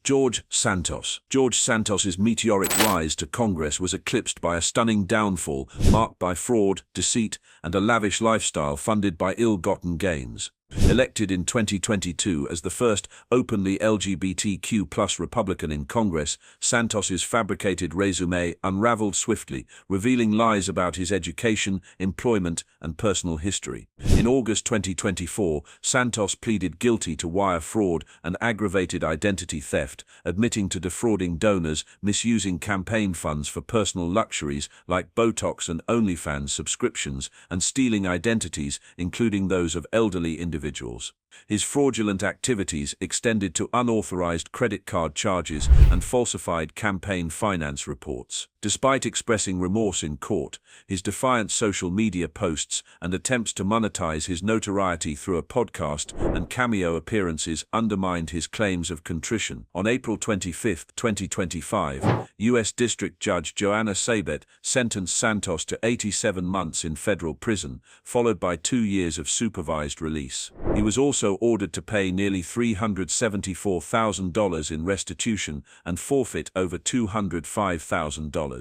George Santos. George Santos's meteoric rise to Congress was eclipsed by a stunning downfall marked by fraud, deceit, and a lavish lifestyle funded by ill-gotten gains. Elected in 2022 as the first openly LGBTQ+ Republican in Congress, Santos's fabricated resume unraveled swiftly, revealing lies about his education, employment, and personal history. In August 2024, Santos pleaded guilty to wire fraud and aggravated identity theft, admitting to defrauding donors, misusing campaign funds for personal luxuries like Botox and OnlyFans subscriptions, and stealing identities, including those of elderly individuals. His fraudulent activities extended to unauthorized credit card charges and falsified campaign finance reports. Despite expressing remorse in court, his defiant social media posts and attempts to monetize his notoriety through a podcast and cameo appearances undermined his claims of contrition. On April 25, 2025, U.S. District Judge Joanna Sabet sentenced Santos to 87 months in federal prison, followed by 2 years of supervised release. He was also ordered to pay nearly $374,000 in restitution and forfeit over $205,000.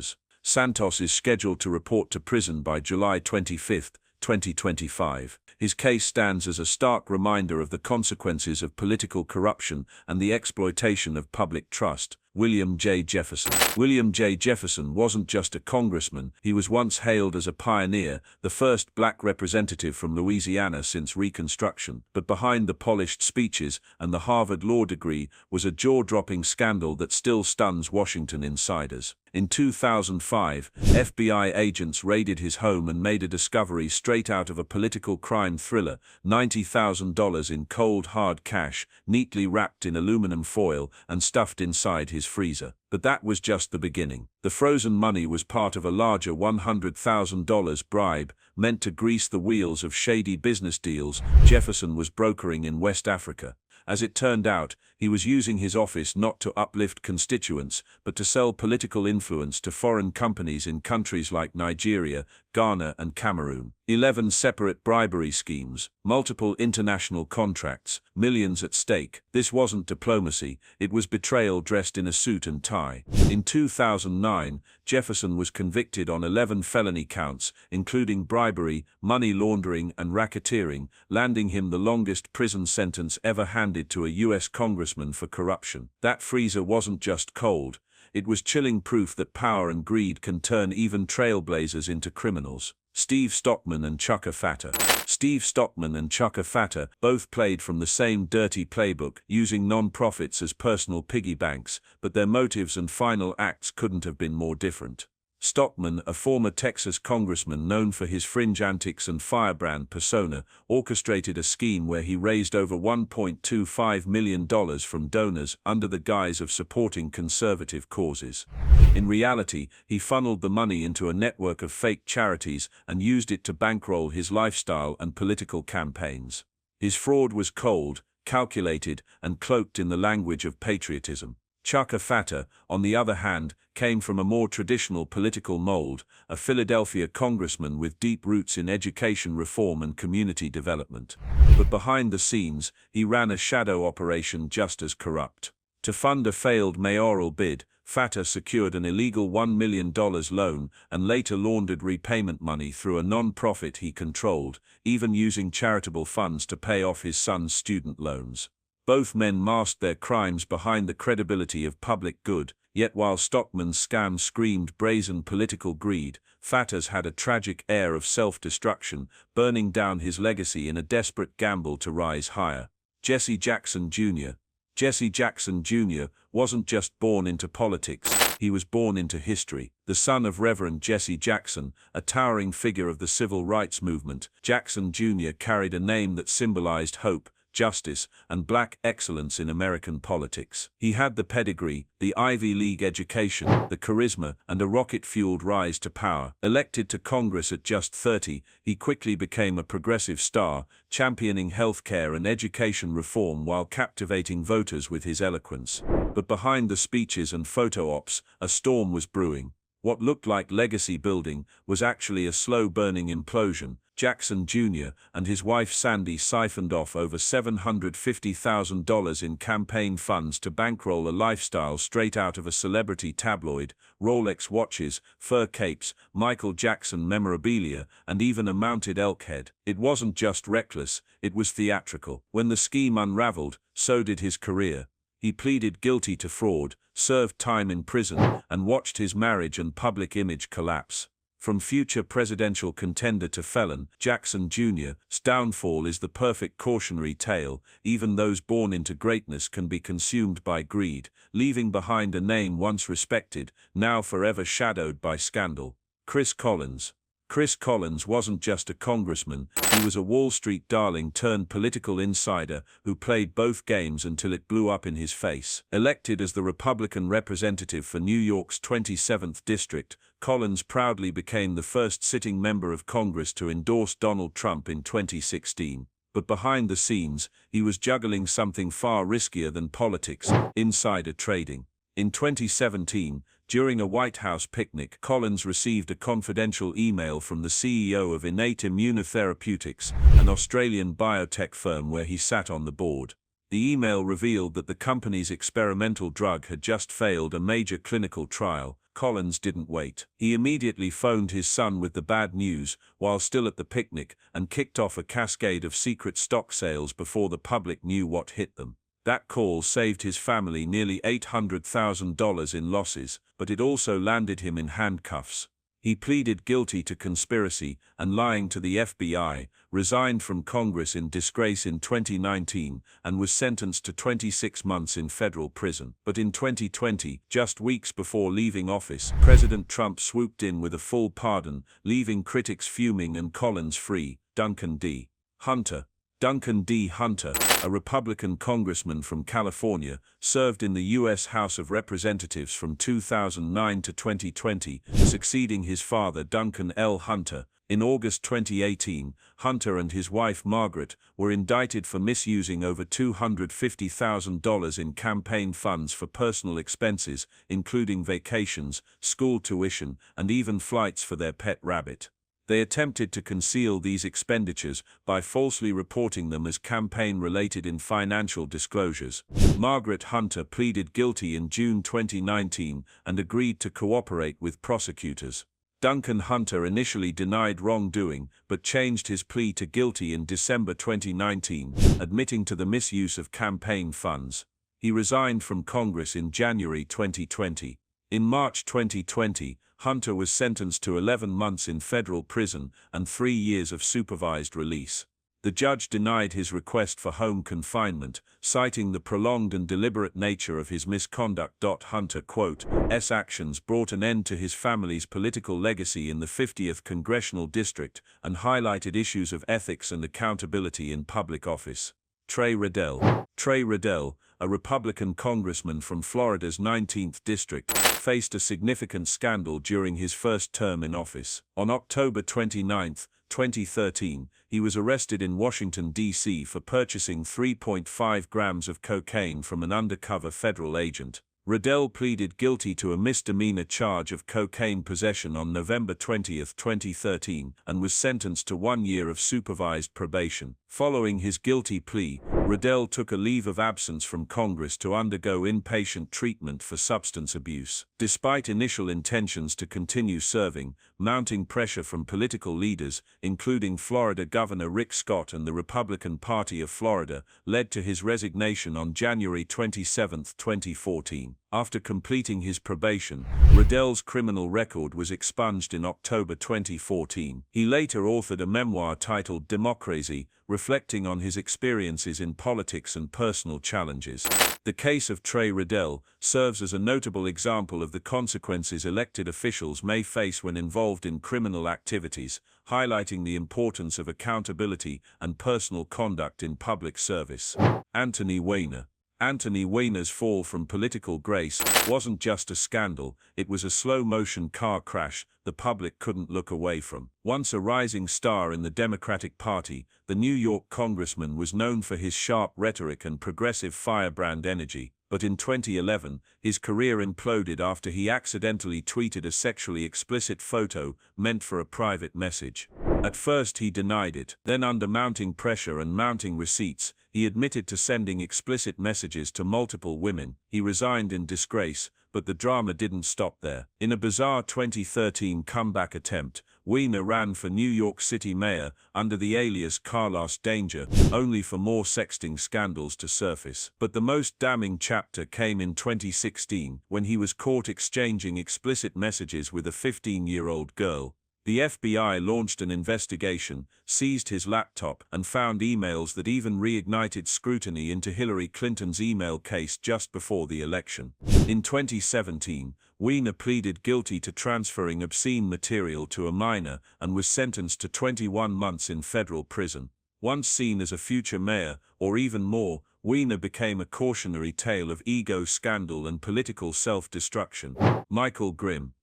Santos is scheduled to report to prison by July 25, 2025. His case stands as a stark reminder of the consequences of political corruption and the exploitation of public trust. William J. Jefferson. William J. Jefferson wasn't just a congressman, he was once hailed as a pioneer, the first black representative from Louisiana since Reconstruction. But behind the polished speeches and the Harvard law degree was a jaw-dropping scandal that still stuns Washington insiders. In 2005, FBI agents raided his home and made a discovery straight out of a political crime thriller: $90,000 in cold hard cash, neatly wrapped in aluminum foil and stuffed inside his freezer. But that was just the beginning. The frozen money was part of a larger $100,000 bribe meant to grease the wheels of shady business deals Jefferson was brokering in West Africa. As it turned out, he was using his office not to uplift constituents, but to sell political influence to foreign companies in countries like Nigeria, Ghana, and Cameroon. 11 separate bribery schemes, multiple international contracts, millions at stake. This wasn't diplomacy, it was betrayal dressed in a suit and tie. In 2009, Jefferson was convicted on 11 felony counts, including bribery, money laundering, and racketeering, landing him the longest prison sentence ever handed to a U.S. congressman for corruption. That freezer wasn't just cold, it was chilling proof that power and greed can turn even trailblazers into criminals. Steve Stockman and Chuck Fatter. Steve Stockman and Chuck Fatter both played from the same dirty playbook, using non-profits as personal piggy banks, but their motives and final acts couldn't have been more different. Stockman, a former Texas congressman known for his fringe antics and firebrand persona, orchestrated a scheme where he raised over $1.25 million from donors under the guise of supporting conservative causes. In reality, he funneled the money into a network of fake charities and used it to bankroll his lifestyle and political campaigns. His fraud was cold, calculated, and cloaked in the language of patriotism. Chuck Fatter, on the other hand, came from a more traditional political mold, a Philadelphia congressman with deep roots in education reform and community development. But behind the scenes, he ran a shadow operation just as corrupt. To fund a failed mayoral bid, Fatter secured an illegal $1 million loan and later laundered repayment money through a non-profit he controlled, even using charitable funds to pay off his son's student loans. Both men masked their crimes behind the credibility of public good, yet while Stockman's scam screamed brazen political greed, Fatter's had a tragic air of self-destruction, burning down his legacy in a desperate gamble to rise higher. Jesse Jackson Jr. Jesse Jackson Jr. wasn't just born into politics, he was born into history. The son of Reverend Jesse Jackson, a towering figure of the civil rights movement, Jackson Jr. carried a name that symbolized hope, justice, and black excellence in American politics. He had the pedigree, the Ivy League education, the charisma, and a rocket-fueled rise to power. Elected to Congress at just 30, he quickly became a progressive star, championing healthcare and education reform while captivating voters with his eloquence. But behind the speeches and photo ops, a storm was brewing. What looked like legacy building was actually a slow-burning implosion. Jackson Jr. and his wife Sandy siphoned off over $750,000 in campaign funds to bankroll a lifestyle straight out of a celebrity tabloid: Rolex watches, fur capes, Michael Jackson memorabilia, and even a mounted elk head. It wasn't just reckless, it was theatrical. When the scheme unraveled, so did his career. He pleaded guilty to fraud, served time in prison, and watched his marriage and public image collapse. From future presidential contender to felon, Jackson Jr.'s downfall is the perfect cautionary tale. Even those born into greatness can be consumed by greed, leaving behind a name once respected, now forever shadowed by scandal. Chris Collins. Chris Collins wasn't just a congressman, he was a Wall Street darling turned political insider who played both games until it blew up in his face. Elected as the Republican representative for New York's 27th District, Collins proudly became the first sitting member of Congress to endorse Donald Trump in 2016. But behind the scenes, he was juggling something far riskier than politics: insider trading. In 2017, during a White House picnic, Collins received a confidential email from the CEO of Innate Immunotherapeutics, an Australian biotech firm where he sat on the board. The email revealed that the company's experimental drug had just failed a major clinical trial. Collins didn't wait. He immediately phoned his son with the bad news while still at the picnic and kicked off a cascade of secret stock sales before the public knew what hit them. That call saved his family nearly $800,000 in losses, but it also landed him in handcuffs. He pleaded guilty to conspiracy and lying to the FBI, resigned from Congress in disgrace in 2019, and was sentenced to 26 months in federal prison. But in 2020, just weeks before leaving office, President Trump swooped in with a full pardon, leaving critics fuming and Collins free. Duncan D. Hunter. Duncan D. Hunter, a Republican congressman from California, served in the U.S. House of Representatives from 2009 to 2020, succeeding his father Duncan L. Hunter. In August 2018, Hunter and his wife Margaret were indicted for misusing over $250,000 in campaign funds for personal expenses, including vacations, school tuition, and even flights for their pet rabbit. They attempted to conceal these expenditures by falsely reporting them as campaign-related in financial disclosures. Margaret Hunter pleaded guilty in June 2019 and agreed to cooperate with prosecutors. Duncan Hunter initially denied wrongdoing, but changed his plea to guilty in December 2019, admitting to the misuse of campaign funds. He resigned from Congress in January 2020. In March 2020, Hunter was sentenced to 11 months in federal prison and 3 years of supervised release. The judge denied his request for home confinement, citing the prolonged and deliberate nature of his misconduct. Hunter's actions brought an end to his family's political legacy in the 50th Congressional District and highlighted issues of ethics and accountability in public office. Trey Riddell. Trey Riddell, a Republican congressman from Florida's 19th District, faced a significant scandal during his first term in office. On October 29, 2013, he was arrested in Washington, D.C. for purchasing 3.5 grams of cocaine from an undercover federal agent. Riddell pleaded guilty to a misdemeanor charge of cocaine possession on November 20, 2013, and was sentenced to 1 year of supervised probation. Following his guilty plea, Riddell took a leave of absence from Congress to undergo inpatient treatment for substance abuse. Despite initial intentions to continue serving, mounting pressure from political leaders, including Florida Governor Rick Scott and the Republican Party of Florida, led to his resignation on January 27, 2014. After completing his probation, Riddell's criminal record was expunged in October 2014. He later authored a memoir titled Democracy, reflecting on his experiences in politics and personal challenges. The case of Trey Riddell serves as a notable example of the consequences elected officials may face when involved in criminal activities, highlighting the importance of accountability and personal conduct in public service. Anthony Weiner. Anthony Weiner's fall from political grace wasn't just a scandal, it was a slow-motion car crash the public couldn't look away from. Once a rising star in the Democratic Party, the New York congressman was known for his sharp rhetoric and progressive firebrand energy. but in 2011, his career imploded after he accidentally tweeted a sexually explicit photo meant for a private message. At first he denied it, then under mounting pressure and mounting receipts, he admitted to sending explicit messages to multiple women. He resigned in disgrace, but the drama didn't stop there. In a bizarre 2013 comeback attempt, Weiner ran for New York City mayor under the alias Carlos Danger, only for more sexting scandals to surface. But the most damning chapter came in 2016, when he was caught exchanging explicit messages with a 15-year-old girl. The FBI launched an investigation, seized his laptop, and found emails that even reignited scrutiny into Hillary Clinton's email case just before the election. In 2017, Weiner pleaded guilty to transferring obscene material to a minor and was sentenced to 21 months in federal prison. Once seen as a future mayor, or even more, Weiner became a cautionary tale of ego scandal and political self-destruction. Michael Grimm,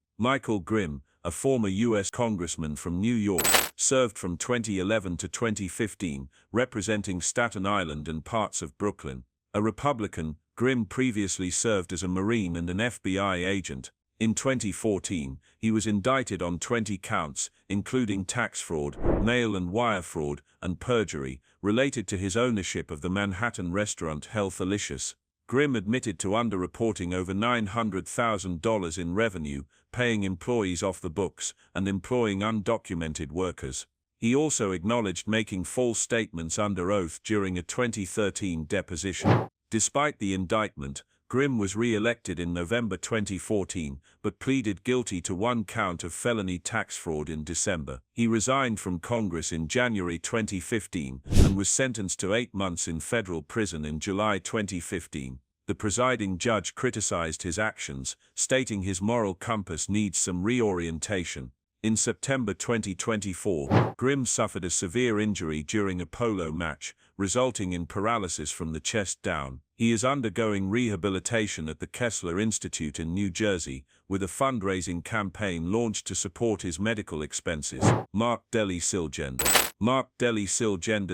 a former U.S. congressman from New York, served from 2011 to 2015, representing Staten Island and parts of Brooklyn. A Republican, Grimm previously served as a Marine and an FBI agent. In 2014, he was indicted on 20 counts, including tax fraud, mail and wire fraud, and perjury, related to his ownership of the Manhattan restaurant Healthalicious. Grimm admitted to underreporting over $900,000 in revenue, paying employees off the books, and employing undocumented workers. He also acknowledged making false statements under oath during a 2013 deposition. Despite the indictment, Grimm was re-elected in November 2014, but pleaded guilty to one count of felony tax fraud in December. He resigned from Congress in January 2015 and was sentenced to 8 months in federal prison in July 2015. The presiding judge criticized his actions, stating his moral compass needs some reorientation. In September 2024, Grimm suffered a severe injury during a polo match, resulting in paralysis from the chest down. He is undergoing rehabilitation at the Kessler Institute in New Jersey, with a fundraising campaign launched to support his medical expenses. Mark Deli Silgender's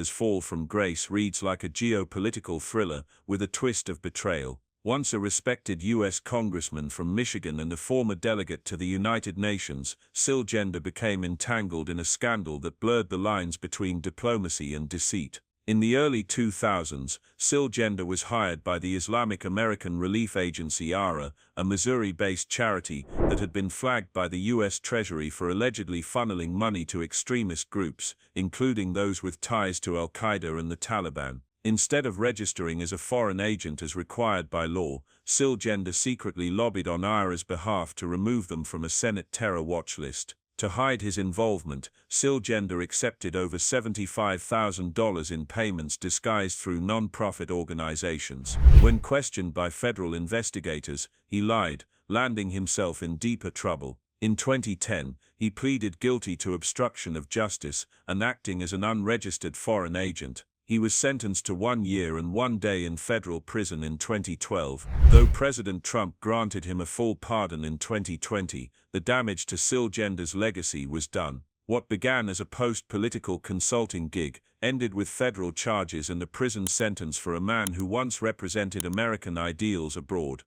fall from grace reads like a geopolitical thriller with a twist of betrayal. Once a respected U.S. congressman from Michigan and a former delegate to the United Nations, Silgender became entangled in a scandal that blurred the lines between diplomacy and deceit. In the early 2000s, Silgender was hired by the Islamic American Relief Agency ARA, a Missouri-based charity that had been flagged by the U.S. Treasury for allegedly funneling money to extremist groups, including those with ties to al-Qaeda and the Taliban. Instead of registering as a foreign agent as required by law, Silgender secretly lobbied on ARA's behalf to remove them from a Senate terror watch list. To hide his involvement, Silgender accepted over $75,000 in payments disguised through non-profit organizations. When questioned by federal investigators, he lied, landing himself in deeper trouble. In 2010, he pleaded guilty to obstruction of justice and acting as an unregistered foreign agent. He was sentenced to 1 year and 1 day in federal prison in 2012. Though President Trump granted him a full pardon in 2020, the damage to Silgender's legacy was done. What began as a post-political consulting gig ended with federal charges and a prison sentence for a man who once represented American ideals abroad.